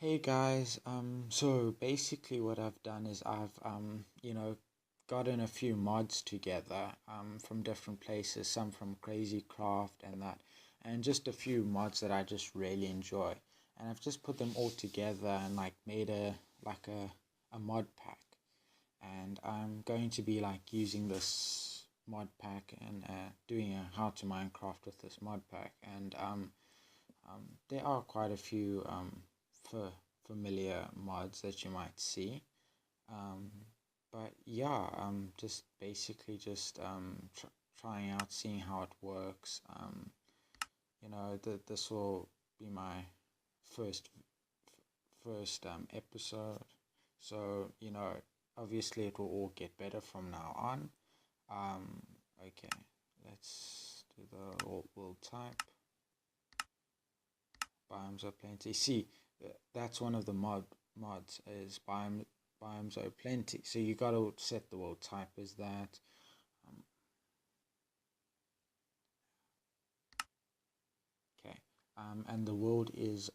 Hey guys, so basically what I've done is I've gotten a few mods together from different places, some from Crazy Craft and that, and just a few mods that I just really enjoy. And I've just put them all together and like made a mod pack. And I'm going to be like using this mod pack and doing a how to Minecraft with this mod pack. And there are quite a few familiar mods that you might see, but yeah, just basically just trying out, seeing how it works. This will be my first episode, so obviously it will all get better from now on. Okay, let's do the world type. BiomesOplenty. See, that's one of the mods is BiomesOplenty. So you got to set the world type as that. Okay. And the world is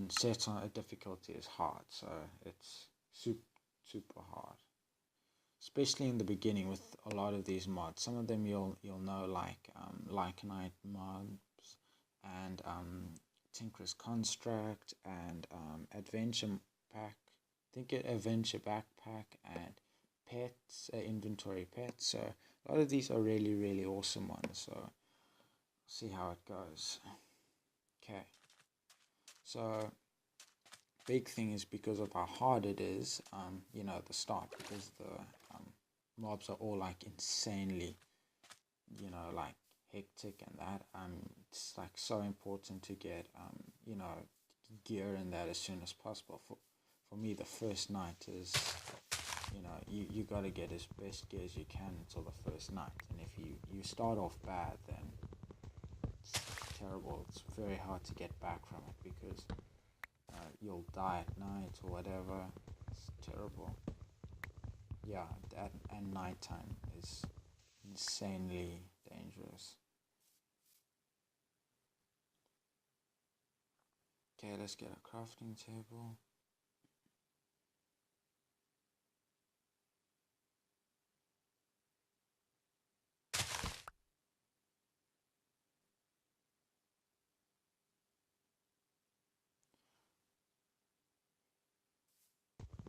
set on a difficulty is hard, so it's super hard. Especially in the beginning with a lot of these mods. Some of them you'll know, like LycanitesMobs and Tinker's Construct and Adventure Pack. I think Adventure Backpack and Pets, Inventory Pets. So a lot of these are really awesome ones. So see how it goes. Okay. So big thing is because of how hard it is. At the start, because the mobs are all like insanely, like hectic and that. It's like so important to get gear and that as soon as possible. For me, the first night is you got to get as best gear as you can until the first night, and if you start off bad, then it's terrible. It's very hard to get back from it because you'll die at night or whatever. It's terrible. Yeah, and nighttime is insanely dangerous. Okay, let's get a crafting table.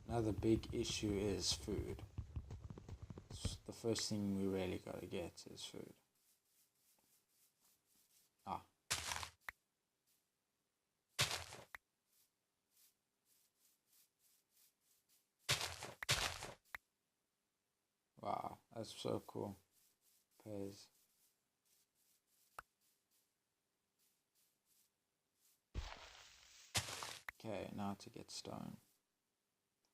Another big issue is food. The first thing we really gotta get is food. Wow, that's so cool. Pairs. Okay, now to get stone.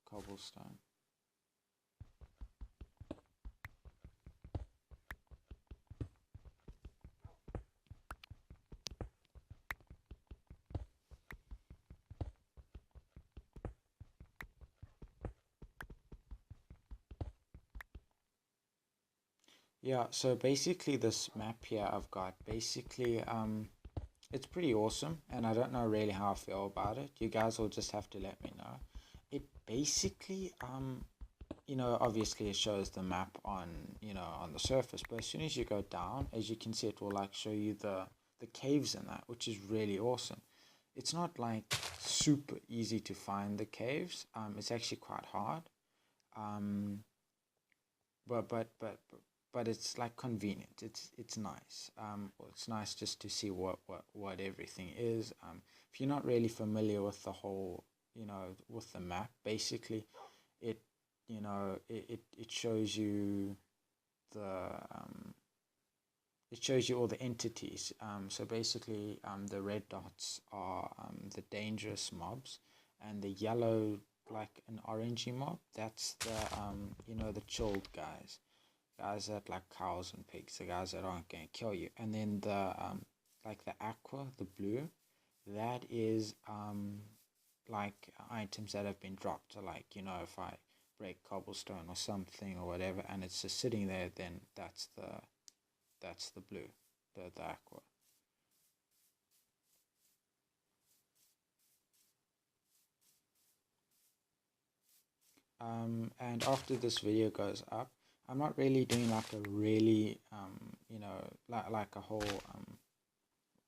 Cobblestone. Yeah, so basically this map here I've got, basically it's pretty awesome, and I don't know really how I feel about it. You guys will just have to let me know. It basically obviously it shows the map on on the surface, but as soon as you go down, as you can see, it will like show you the caves in that, which is really awesome. It's not like super easy to find the caves. It's actually quite hard. But it's like convenient. It's nice. It's nice just to see what everything is. If you're not really familiar with the whole, with the map, basically, it it shows you the it shows you all the entities. So basically, the red dots are the dangerous mobs, and the yellow, like an orangey mob, that's the the chilled guys that like cows and pigs, the guys that aren't going to kill you. And then the like the aqua, the blue, that is like items that have been dropped. So like if I break cobblestone or something or whatever, and it's just sitting there, then that's the blue, the aqua. And after this video goes up, I'm not really doing like a really like a whole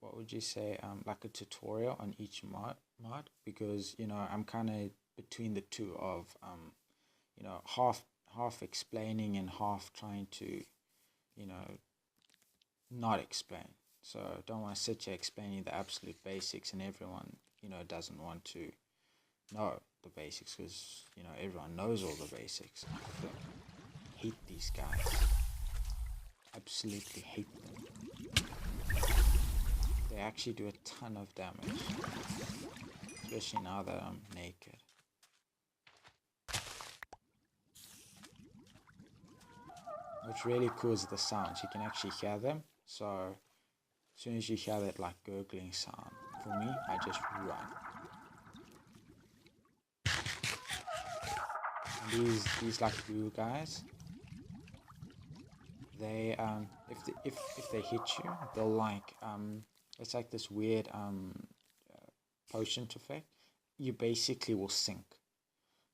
what would you say, like a tutorial on each mod, because I'm kind of between the two of half explaining and half trying to not explain. So I don't want to sit here explaining the absolute basics, and everyone doesn't want to know the basics, because everyone knows all the basics. I hate these guys, absolutely hate them. They actually do a ton of damage, especially now that I'm naked. What's really cool is the sounds. You can actually hear them. So as soon as you hear that like gurgling sound, for me, I just run. And these like blue guys, they if they hit you, they'll like it's like this weird potion effect. You basically will sink.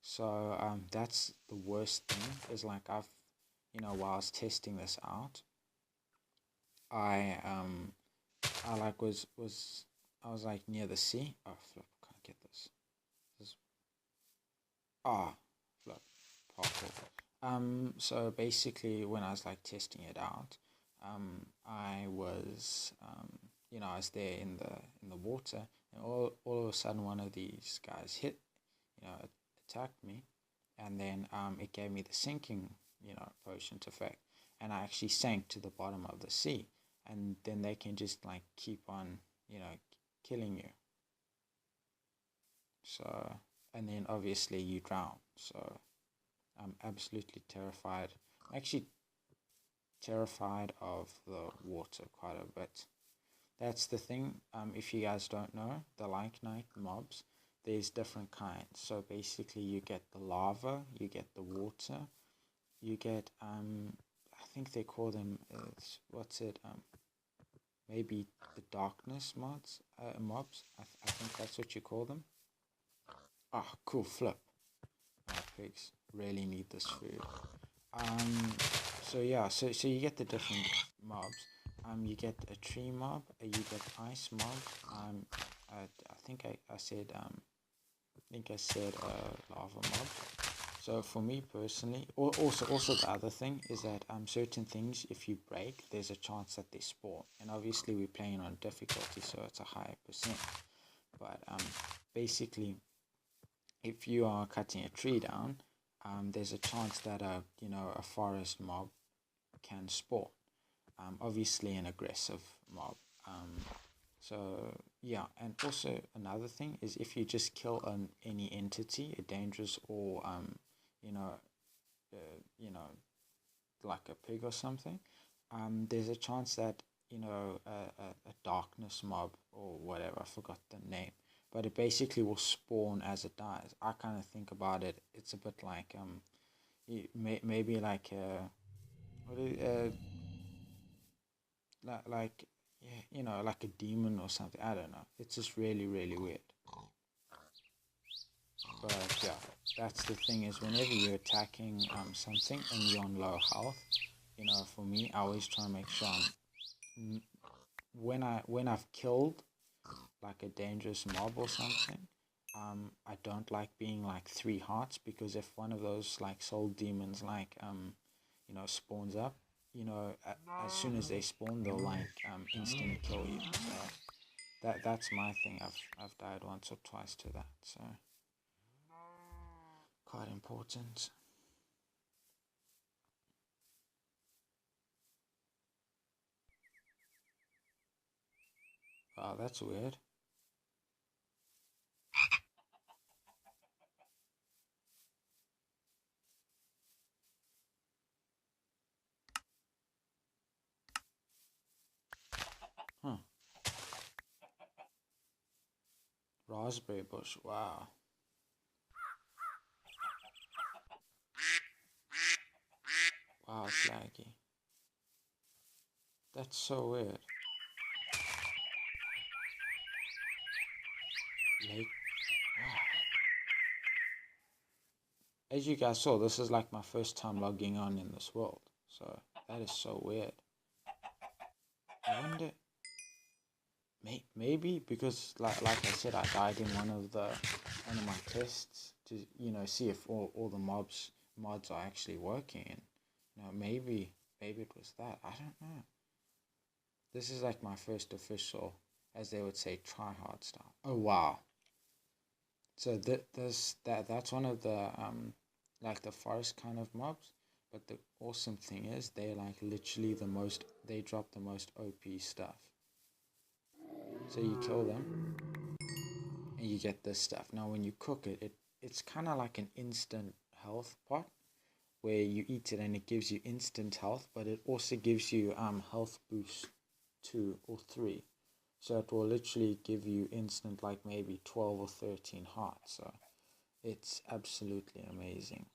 So that's the worst thing. Is like I've while I was testing this out, I was like near the sea. Oh flip, can't get this. Flip, parkour. So basically, when I was like testing it out, I was I was there in the water, and all of a sudden one of these guys hit, attacked me, and then it gave me the sinking potion effect, and I actually sank to the bottom of the sea, and then they can just like keep on killing you. So, and then obviously you drown. So I'm absolutely terrified. I'm actually terrified of the water quite a bit. That's the thing. If you guys don't know, the LycanitesMobs, there's different kinds. So basically you get the lava, you get the water, you get I think they call them maybe the darkness mobs. I think that's what you call them. Ah, cool, flip. My pigs really need this food. So yeah, so you get the different mobs. You get a tree mob, you get ice mob. I think I said lava mob. So for me personally, also the other thing is that certain things, if you break, there's a chance that they spawn. And obviously we're playing on difficulty, so it's a higher percent. But basically, if you are cutting a tree down, there's a chance that a forest mob can spawn. Obviously an aggressive mob. So yeah, and also another thing is if you just kill any entity, a dangerous or like a pig or something, there's a chance that a darkness mob or whatever, I forgot the name, but it basically will spawn as it dies. I kind of think about it, it's a bit like maybe like like like a demon or something. I don't know, it's just really weird. But yeah, that's the thing, is whenever you're attacking something and you're on low health, for me, I always try to make sure when I've killed like a dangerous mob or something, I don't like being like 3 hearts, because if one of those like soul demons like spawns up, as soon as they spawn, they'll like instantly kill you. So that's my thing. I've died once or twice to that, so quite important. Wow, that's weird. Huh. Raspberry bush, wow. Wow, it's laggy. That's so weird. Lake. Wow. as you guys saw, this is like my first time logging on in this world. So that is so weird. I wonder, maybe because like I said, I died in one of my tests to see if all the mods are actually working. And maybe it was that. I don't know. This is like my first official, as they would say, try hard style. Oh wow. So that's one of the like the forest kind of mobs. But the awesome thing is they're like literally they drop the most OP stuff. So you kill them and you get this stuff. Now when you cook it, it's kind of like an instant health pot where you eat it and it gives you instant health, but it also gives you health boost 2 or 3. So it will literally give you instant like maybe 12 or 13 hearts. So it's absolutely amazing.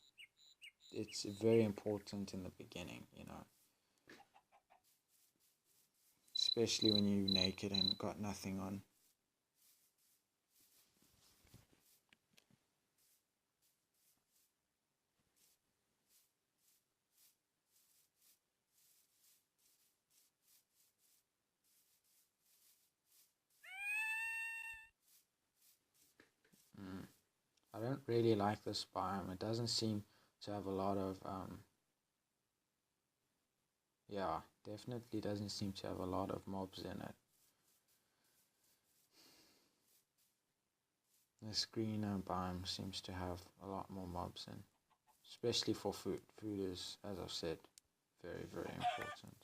It's very important in the beginning, especially when you're naked and got nothing on. I don't really like this biome. It doesn't seem to have a lot of yeah, definitely doesn't seem to have a lot of mobs in it. This green biome seems to have a lot more mobs in, especially for food. Food is, as I've said, very, very important.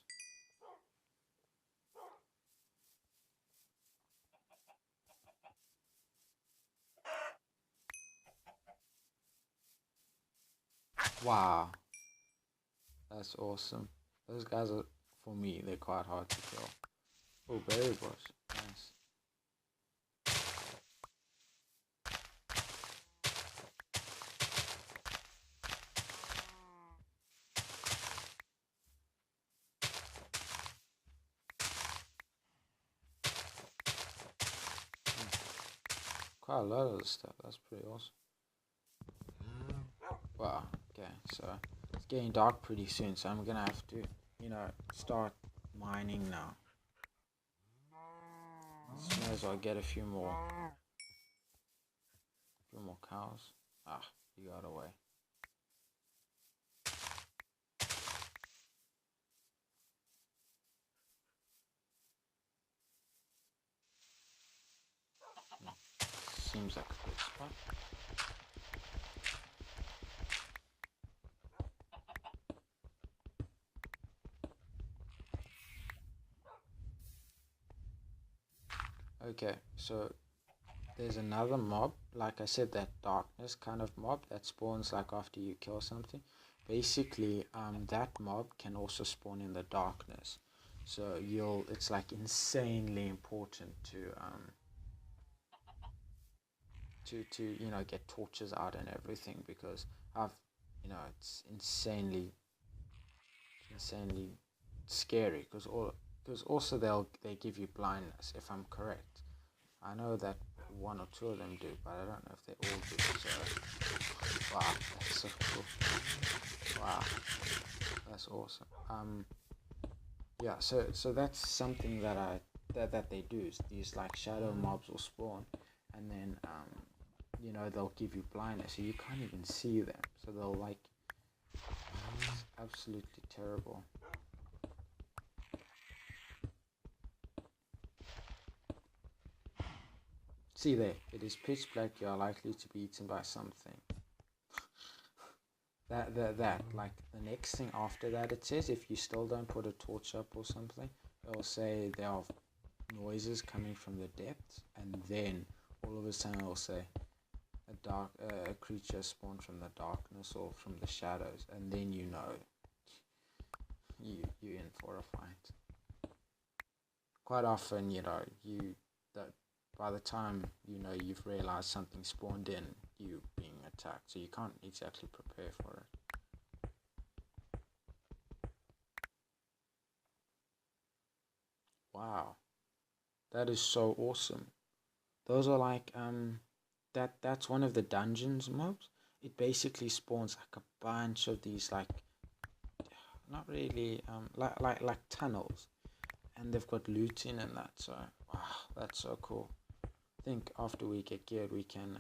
Wow, that's awesome. Those guys are, for me, they're quite hard to kill. Oh, berry bush, nice. Quite a lot of this stuff. That's pretty awesome. Wow. Okay, so it's getting dark pretty soon, so I'm gonna have to, start mining now. So may as well get a few more cows. Ah, you got away. Seems like a good spot. Okay, so there's another mob, like I said, that darkness kind of mob that spawns like after you kill something. Basically, that mob can also spawn in the darkness. So it's like insanely important to get torches out and everything, because it's insanely scary, because also they give you blindness, if I'm correct. I know that 1 or 2 of them do, but I don't know if they all do. So wow, that's so cool. Wow, that's awesome. Yeah, so that's something that that they do, is these like shadow mobs will spawn, and then they'll give you blindness, so you can't even see them. So they'll like, it's absolutely terrible. See there, it is pitch black. You are likely to be eaten by something. that like the next thing after that, it says if you still don't put a torch up or something, it'll say there are noises coming from the depths, and then all of a sudden it'll say a creature spawned from the darkness or from the shadows, and then you're in for a fight. Quite often, by the time you've realized something spawned in, you being attacked, so you can't exactly prepare for it. Wow, that is so awesome. Those are like that's one of the dungeons mobs, it basically spawns like a bunch of these, like, not really, like tunnels, and they've got loot in and that. So wow, that's so cool. I think after we get geared, we can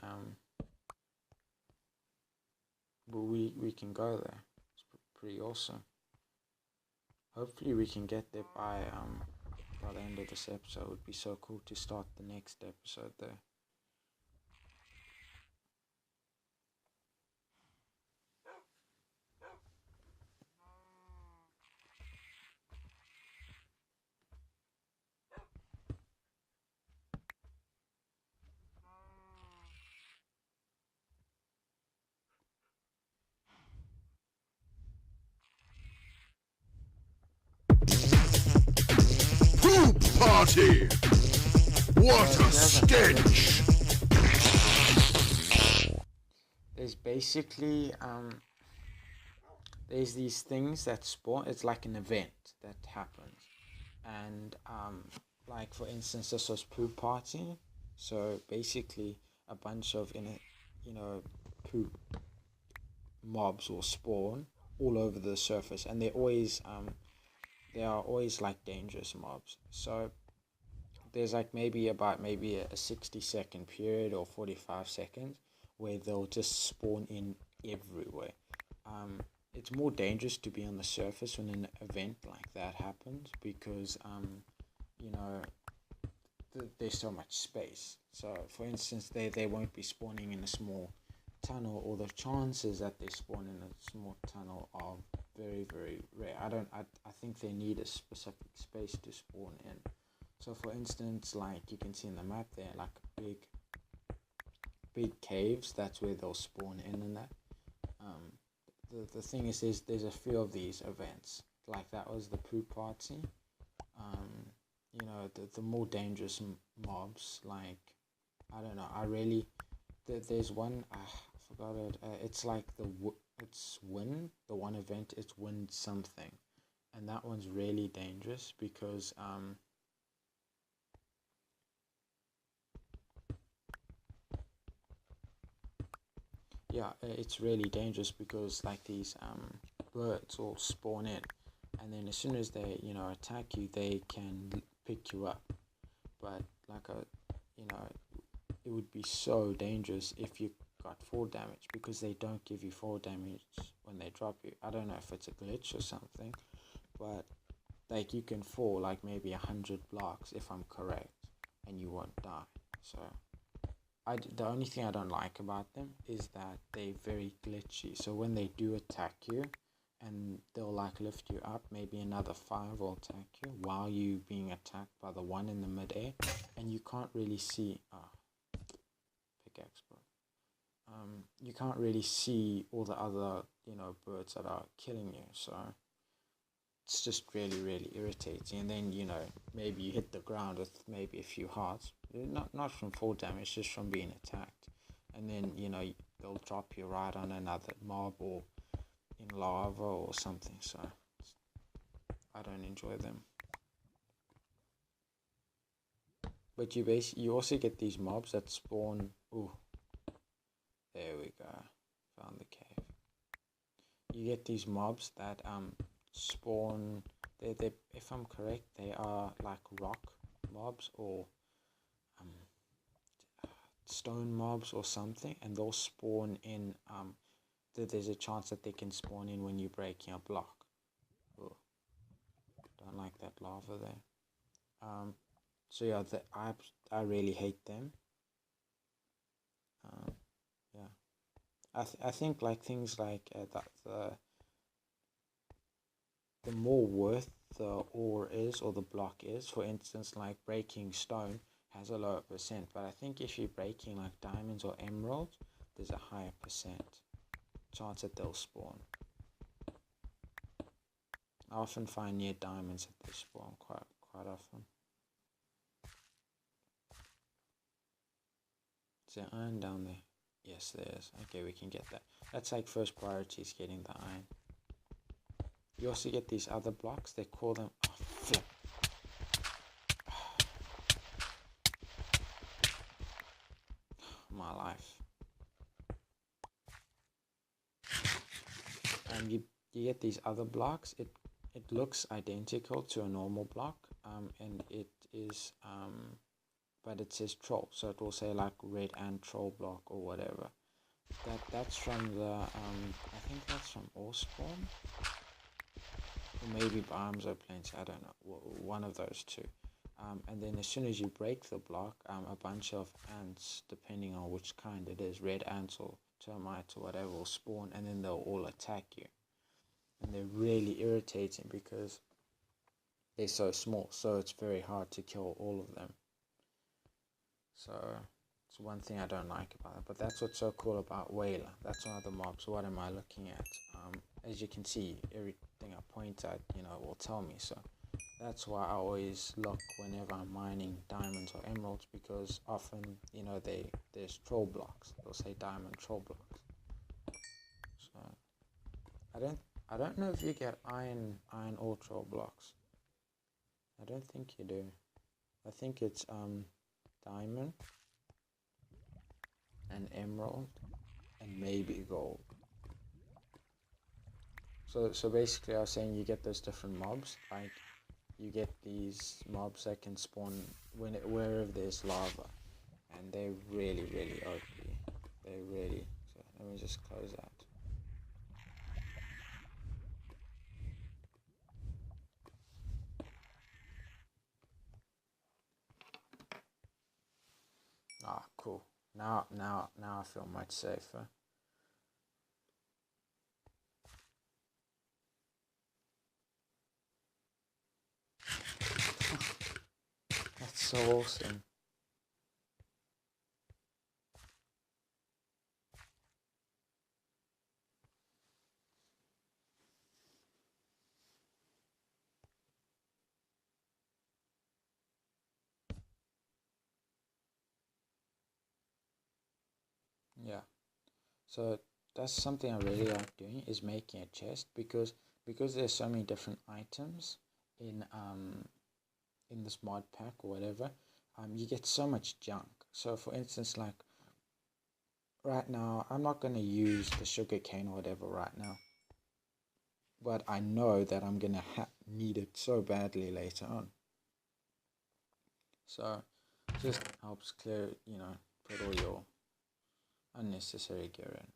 we can go there. It's pretty awesome. Hopefully we can get there by the end of this episode. It would be so cool to start the next episode there. Party! What a stench! There's basically there's these things that spawn. It's like an event that happens, and like for instance, this was poop party. So basically, a bunch of poop mobs will spawn all over the surface, and they are always like dangerous mobs. So there's like maybe a 60-second period or 45 seconds where they'll just spawn in everywhere. It's more dangerous to be on the surface when an event like that happens, because there's so much space. So for instance, they won't be spawning in a small tunnel, or the chances that they spawn in a small tunnel are very, very rare. I think they need a specific space to spawn in. So for instance, like you can see in the map there, like big caves, that's where they'll spawn in and that. The thing is, there's a few of these events. Like that was the poop party. The more dangerous mobs, like, I don't know, there's one, I forgot it, it's like it's wind, the one event, it's wind something, and that one's really dangerous because it's really dangerous because like these birds all spawn in, and then as soon as they attack you, they can pick you up. But it would be so dangerous if you got fall damage, because they don't give you fall damage when they drop you. I don't know if it's a glitch or something, but like you can fall like maybe 100 blocks if I'm correct, and you won't die. So the only thing I don't like about them is that they're very glitchy. So when they do attack you, and they'll like lift you up, maybe another 5 will attack you while you being attacked by the one in the midair, and you can't really see pickaxe, bro. You can't really see all the other birds that are killing you. So it's just really, really irritating. And then maybe you hit the ground with maybe a few hearts, not from fall damage, just from being attacked, and then they'll drop you right on another mob or in lava or something. So I don't enjoy them. But you also get these mobs that spawn. Ooh, there we go, found the cave. You get these mobs that spawn. They if I'm correct, they are like rock mobs or stone mobs or something, and they'll spawn in there's a chance that they can spawn in when you're breaking a block. Ooh, don't like that lava there. So yeah, I really hate them. Yeah, I think like things like the more worth the ore is, or the block is, for instance, like breaking stone has a lower percent, but I think if you're breaking like diamonds or emeralds, there's a higher percent chance that they'll spawn. I often find near diamonds that they spawn quite often. Is there iron down there? Yes, there is. Okay, we can get that. That's like first priority is getting the iron. You also get these other blocks. They call them... Oh, flip. My life. you get these other blocks. It looks identical to a normal block, and it is but it says troll, so it will say like red and troll block or whatever. That's from the I think that's from Orespawn, or maybe BiomesOplenty, I don't know, one of those two. And then as soon as you break the block, a bunch of ants, depending on which kind it is, red ants or termites or whatever, will spawn, and then they'll all attack you. And they're really irritating because they're so small, so it's very hard to kill all of them. So it's one thing I don't like about it, but that's what's so cool about WAILA. That's one of the mobs. What am I looking at? As you can see, everything I point at, will tell me. So that's why I always look whenever I'm mining diamonds or emeralds, because often, there's troll blocks. They'll say diamond troll blocks. So I don't know if you get iron ore troll blocks. I don't think you do. I think it's diamond and emerald and maybe gold. So basically I was saying you get those different mobs, like you get these mobs that can spawn wherever there's lava, and they're really, really OP. They're really, so let me just close that. Ah, cool. Now I feel much safer. That's so awesome. Yeah. So that's something I really like doing, is making a chest, because there's so many different items in this mod pack or whatever. You get so much junk. So for instance, like right now, I'm not going to use the sugarcane or whatever right now, but I know that I'm going to need it so badly later on. So it just helps clear, put all your unnecessary gear in.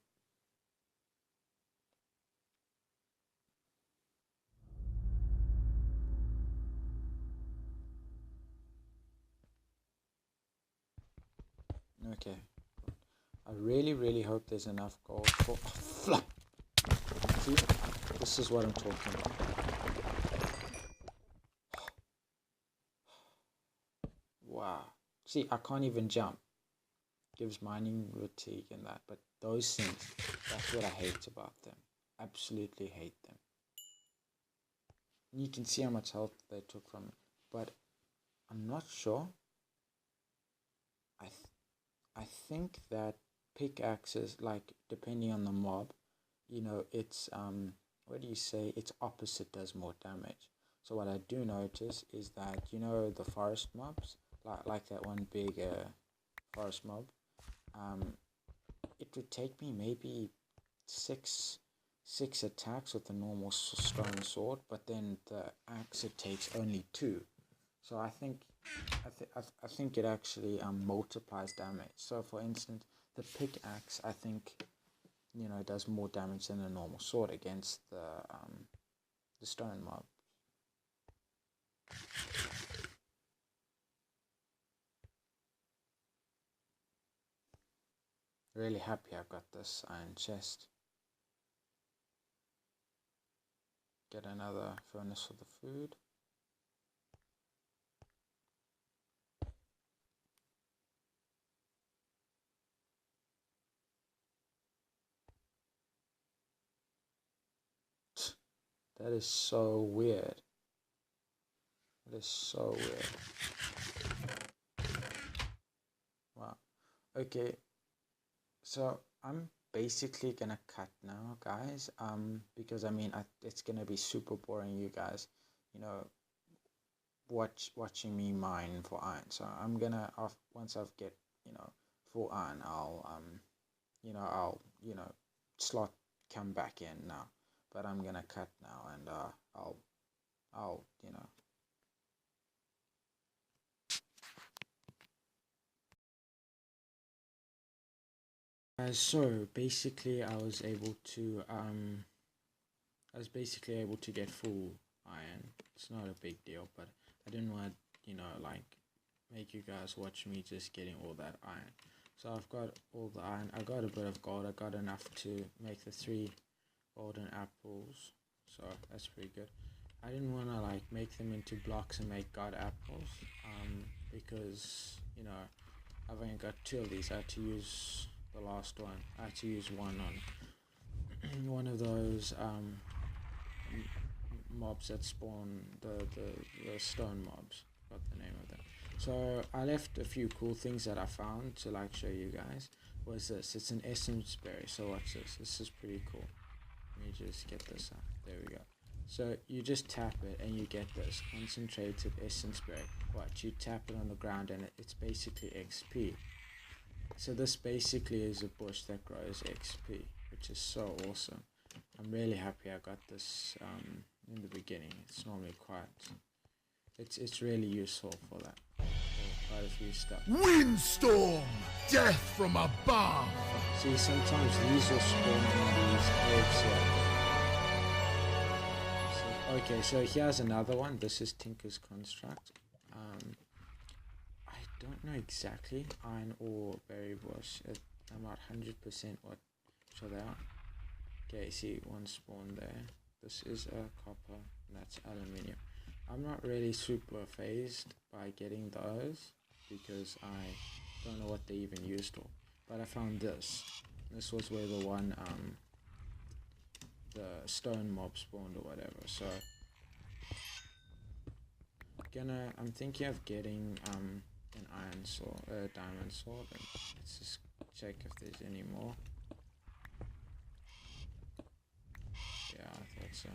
Okay. I really, really hope there's enough gold for... Oh, flap! See? This is what I'm talking about. Wow. See, I can't even jump. Gives mining fatigue and that. But those things, that's what I hate about them. Absolutely hate them. You can see how much health they took from me. But I'm not sure. I think that pickaxes, like, depending on the mob, it's, what do you say, its opposite does more damage. So what I do notice is that, the forest mobs, like that one big forest mob, it would take me maybe six attacks with the normal stone sword, but then the axe, it takes only 2. So I think it actually multiplies damage. So for instance, the pickaxe, I think, does more damage than a normal sword against the stone mob. Really happy I've got this iron chest. Get another furnace for the food. That is so weird. That is so weird. Wow. Okay. So I'm basically gonna cut now, guys. Because it's gonna be super boring, you guys. Watching me mine for iron. So I'm gonna once I've get full iron, I'll slot come back in now. but I'm gonna cut now, and I'll you know. So basically, I was basically able to get full iron. It's not a big deal, but I didn't want, you know, like, make you guys watch me just getting all that iron. So I've got all the iron. I got a bit of gold. I got enough to make the 3 golden apples, so that's pretty good. I didn't want to like make them into blocks and make god apples, because, you know, I've only got 2 of these. I had to use the last one. I had to use one on one of those mobs that spawn, the stone mobs. Got the name of them. So I left a few cool things that I found to like show you guys. Was this? It's an essence berry. So watch this. This is pretty cool. Let me just get this out. There we go. So you just tap it and you get this concentrated essence berry. What? You tap it on the ground and it's basically XP. So this basically is a bush that grows XP, which is so awesome. I'm really happy I got this in the beginning. It's normally quite, it's really useful for that, for quite a few stuff. Windstorm! Death from above! See, sometimes these will spawn in these caves here. So, okay, so here's another one. This is Tinker's Construct. I don't know exactly, iron ore, berry bush. I'm not 100% what so they are. Okay, see one spawn there. This is a copper, and that's aluminium. I'm not really super phased by getting those because I don't know what they even used for. But I found this. This was where the one the stone mob spawned or whatever. So I'm thinking of getting an iron sword, a diamond sword, and let's just check if there's any more. Yeah, I thought so.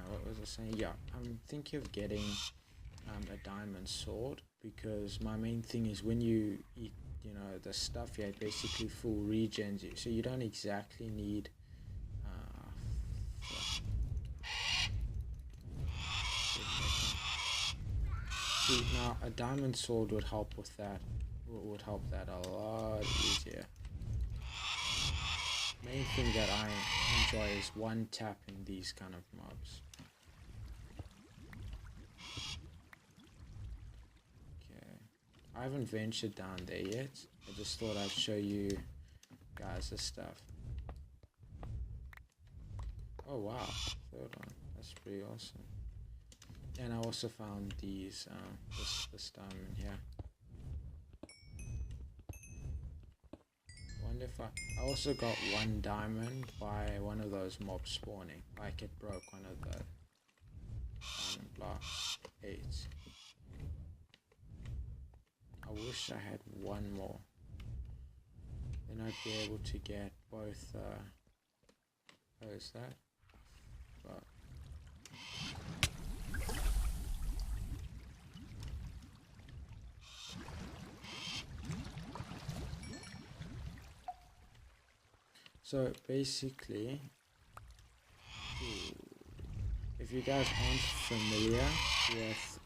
What was I saying? Yeah, I'm thinking of getting a diamond sword because my main thing is when you eat, you know, the stuff here, it basically full regens you, so you don't exactly need see, now a diamond sword would help with that, would help that a lot easier. Main thing that I enjoy is one tapping these kind of mobs. Okay, I haven't ventured down there yet. I just thought I'd show you guys this stuff. Oh wow, third one. That's pretty awesome. And I also found these this diamond here. Wonder if I also got 1 diamond by one of those mobs spawning. Like it broke one of the diamond blocks. 8. I wish I had 1 more. Then I'd be able to get both. Oh, is that? But so basically, if you guys aren't familiar with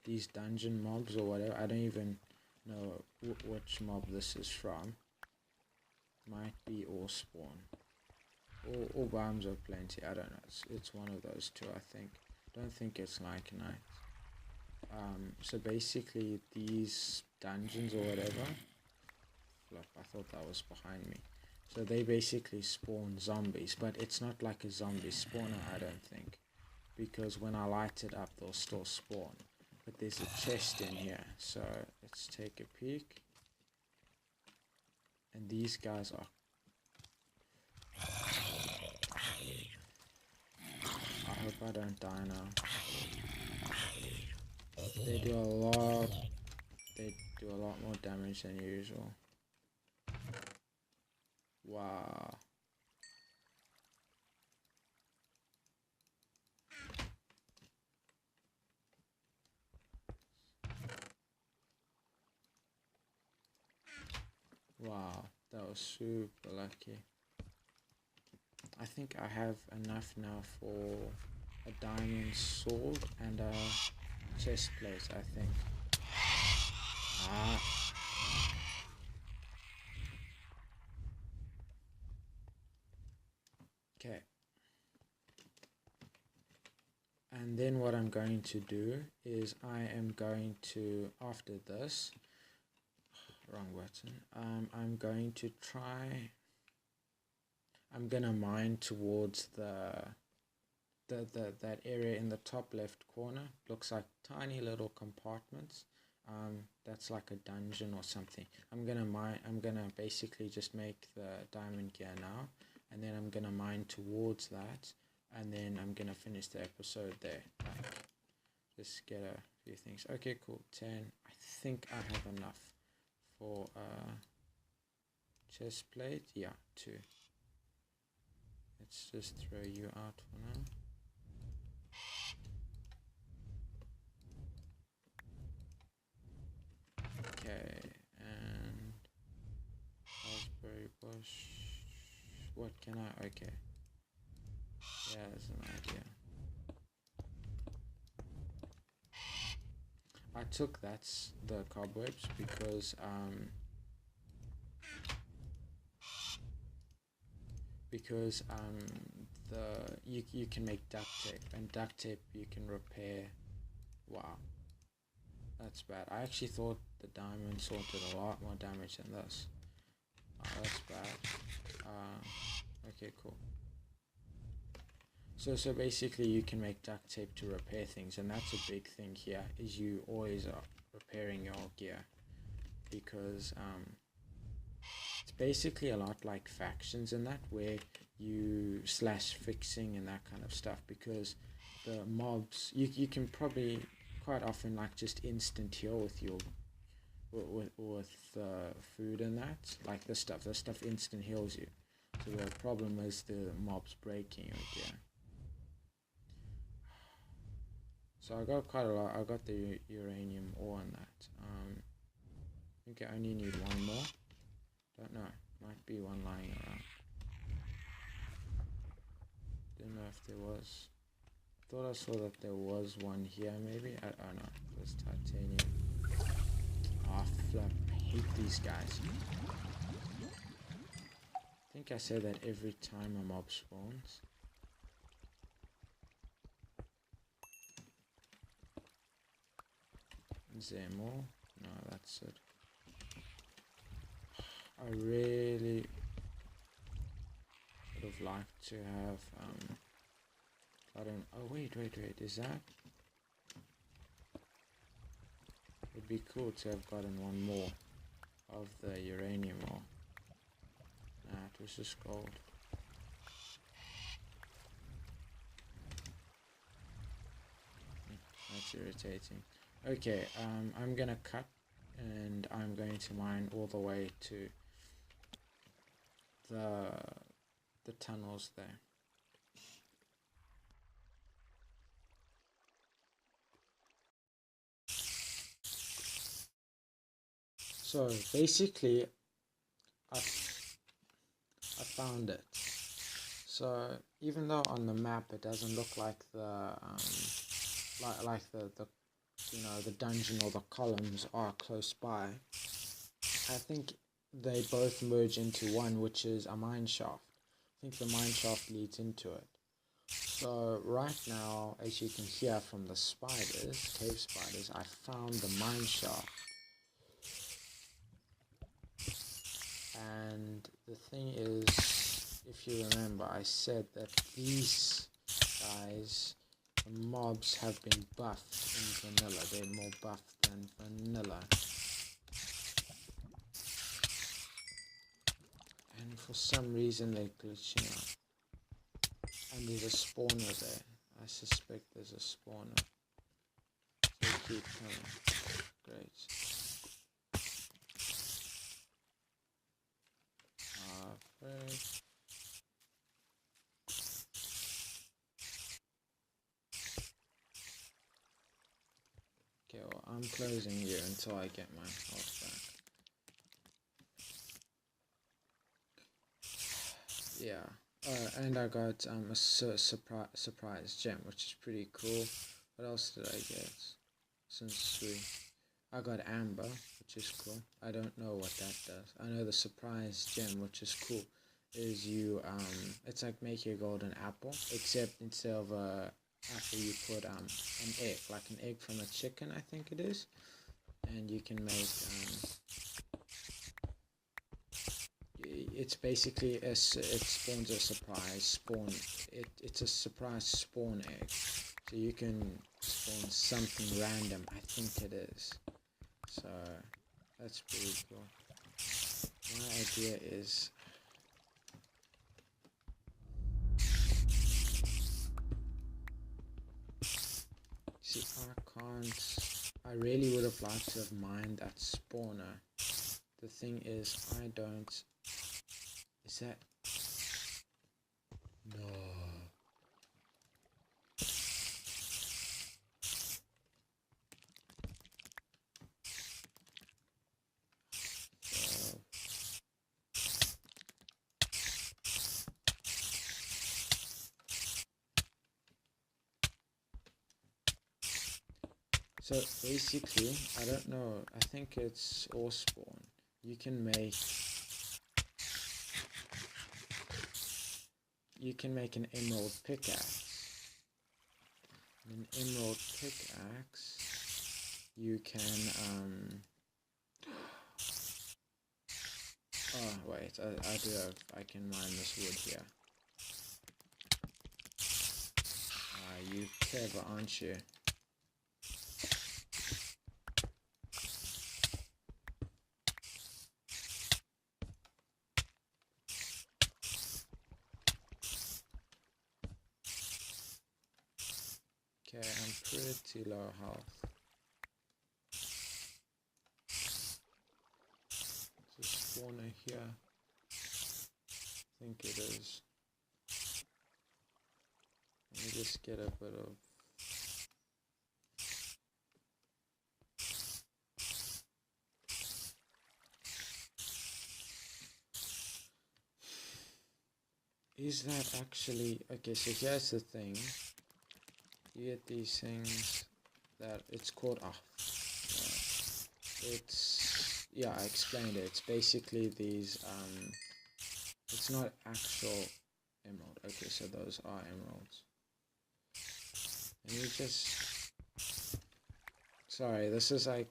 these dungeon mobs or whatever, I don't even know which mob this is from. Might be Orespawn or BiomesOplenty, I don't know. It's one of those two, I think. Don't think it's Lycanites. So basically these dungeons or whatever, look, I thought that was behind me. So they basically spawn zombies, but it's not like a zombie spawner, I don't think, because when I light it up they'll still spawn. But there's a chest in here, so let's take a peek. And these guys are, I hope I don't die now. They do a lot more damage than usual. Wow. Wow, that was super lucky. I think I have enough now for a diamond sword and a chest plate, I think. Ah. Okay. And then what I'm going to do is I am going to, after this, wrong button, I'm going to try, I'm gonna mine towards that area in the top left corner. Looks like tiny little compartments. That's like a dungeon or something. I'm gonna basically just make the diamond gear now, and then I'm gonna mine towards that, and then I'm gonna finish the episode there. Like, just get a few things. Okay, cool. 10. I think I have enough for chest plate. Yeah, 2. Let's just throw you out for now. Okay, and raspberry bush. What can I? Okay. Yeah, that's an idea. I took the cobwebs because you can make duct tape, and duct tape you can repair. Wow, that's bad. I actually thought the diamond sword did a lot more damage than this. Oh, that's bad. Okay, cool. So basically you can make duct tape to repair things, and that's a big thing here, is you always are repairing your gear, because it's basically a lot like factions in that, where you slash fixing and that kind of stuff, because the mobs, you can probably quite often like just instant heal with your with food and that, like this stuff instant heals you. So the problem is the mobs breaking your gear. So I got quite a lot. I got the uranium ore on that. I think I only need one more. Don't know. Might be one lying around. Didn't know if there was. Thought I saw that there was one here maybe. I don't know. There's titanium. Ah, flip. I hate these guys. I think I say that every time a mob spawns. Is there more? No, that's it. I really would have liked to have I don't. Oh wait, is that? It'd be cool to have gotten one more of the uranium ore. Nah, it was just gold. That's irritating. Okay, I'm gonna cut, and I'm going to mine all the way to the tunnels there. So basically, I found it. So even though on the map it doesn't look like the like the you know, the dungeon or the columns are close by, I think they both merge into one, which is a mine shaft. I think the mine shaft leads into it. So right now, as you can hear from the spiders, cave spiders, I found the mine shaft. And the thing is, if you remember, I said that these guys, the mobs, have been buffed in vanilla. They're more buffed than vanilla. And for some reason they're glitching out. And there's a spawner there. I suspect there's a spawner. So keep coming. Great. Perfect. Okay, well, I'm closing here until I get my health back. yeah. And I got a surprise gem, which is pretty cool. What else did I get? I got amber, which is cool. I don't know what that does. I know the surprise gem, which is cool, is it's like making a golden apple, except instead of a apple you put an egg, like an egg from a chicken, I think it is, and you can make it's basically it spawns a surprise spawn. It's a surprise spawn egg, so you can spawn something random. I think it is. So that's pretty cool. My idea is see, I really would have liked to have mined that spawner. The thing is, I don't. Is that no? So basically, I don't know, I think it's Orespawn. You can make an emerald pickaxe. An emerald pickaxe, you can oh wait, I can mine this wood here. You clever, aren't you? Okay, I'm pretty low health. There's a spawner here. I think it is. Let me just get a bit of... Is that actually... Okay, so here's the thing. You get these things that it's called... it's... Yeah, I explained it. It's basically these... it's not actual emerald. Okay, so those are emeralds. And you just... Sorry, this is like...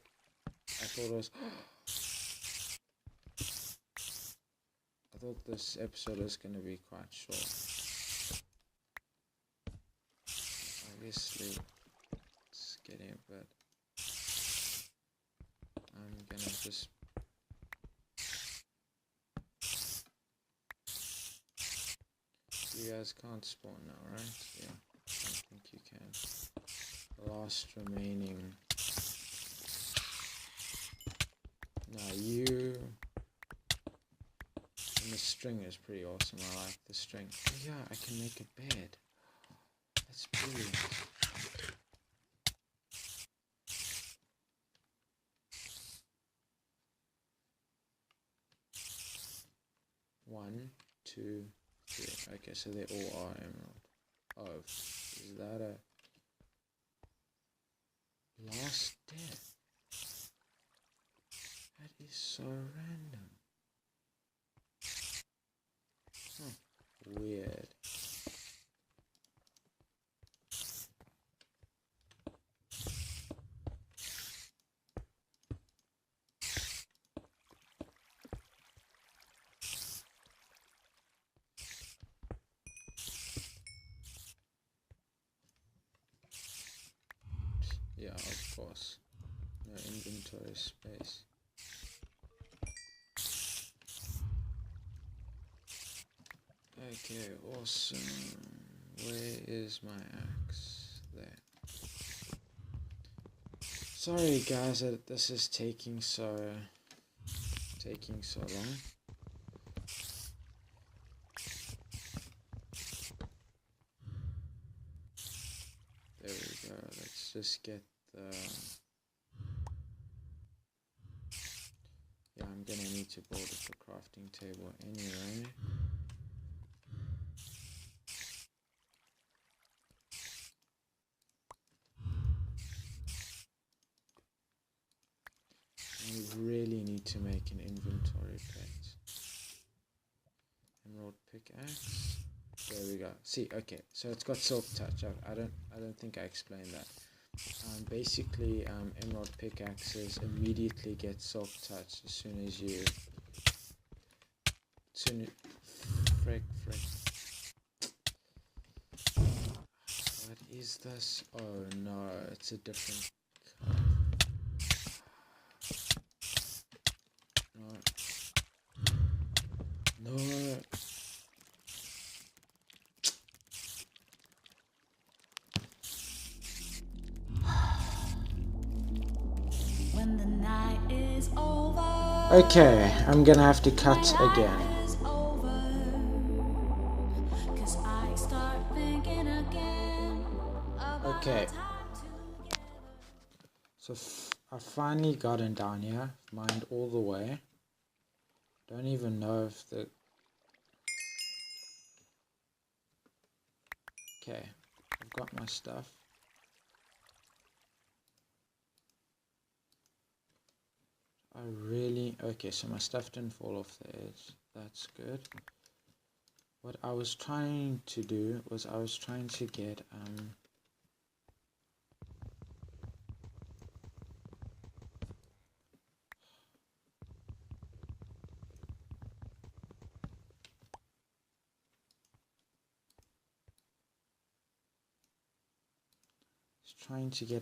I thought it was... I thought this episode was going to be quite short. Obviously, it's getting a bit... I'm going to just... You guys can't spawn now, right? Yeah, I think you can. Last remaining... Now you... And the string is pretty awesome, I like the string. Oh yeah, I can make a bed. That's brilliant. One, two, three. Okay, so they all are emerald. Oh, is that a... Last death? That is so random. Huh. Weird. Yeah, of course. No inventory space. Okay, awesome. Where is my axe? There. Sorry guys that this is taking so long. There we go. Let's just get the... Yeah, I'm gonna need to build up a crafting table anyway. We really need to make an inventory pet. Emerald pickaxe. There we go. See, okay, so it's got silk touch. I don't think I explained that. Basically, emerald pickaxes immediately get silk touch as soon as you. Frick. What is this? Oh no, it's a different. No. When the night is over, okay, I'm gonna have to cut again. Okay. So I finally gotten down here, mined all the way. Don't even know if the... Okay, I've got my stuff. Okay, so my stuff didn't fall off the edge. That's good. What I was trying to do was I was trying to get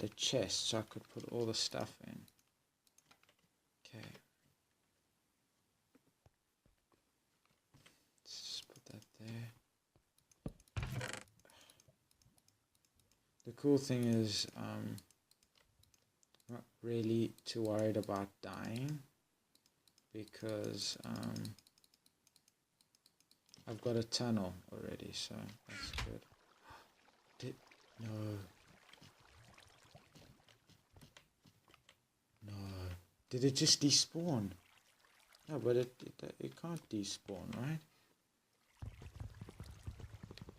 a chest so I could put all the stuff in. Okay. Let's just put that there. The cool thing is not really too worried about dying because I've got a tunnel already, so that's good. No. Did it just despawn? No, but it can't despawn, right?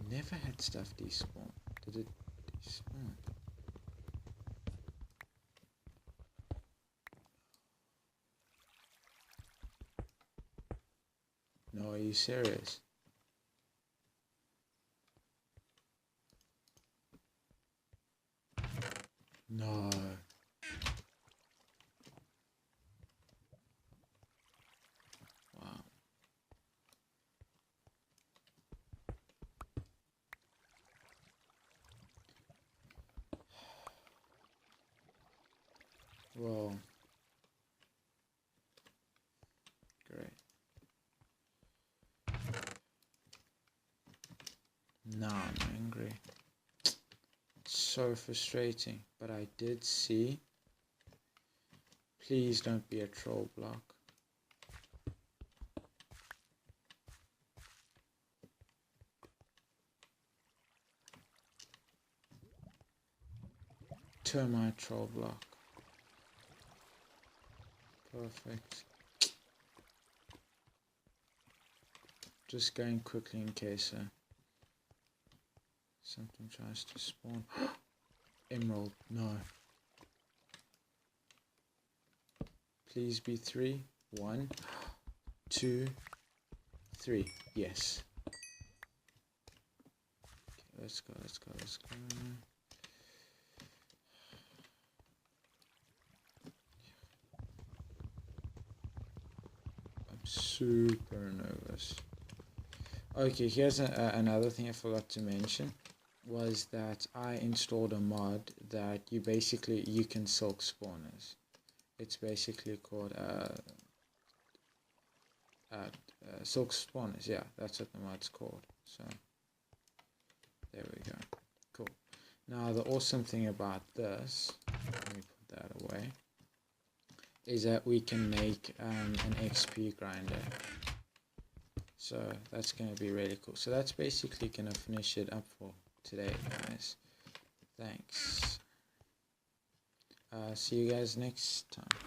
Never had stuff despawn. Did it despawn? No, are you serious? No. Whoa. Great. Now I'm angry. It's so frustrating, but I did see. Please don't be a troll block. Termite troll block. Perfect. Just going quickly in case something tries to spawn. Emerald, no. Please be 3. 1, 2, 3. Yes. Okay, let's go. Super nervous. Okay, here's another thing I forgot to mention was that I installed a mod that you can Silkspawners. It's basically called Silkspawners. Yeah, that's what the mod's called. So there we go. Cool. Now the awesome thing about this, let me put that away, is that we can make an XP grinder. So that's going to be really cool. So that's basically going to finish it up for today, guys. Thanks. See you guys next time.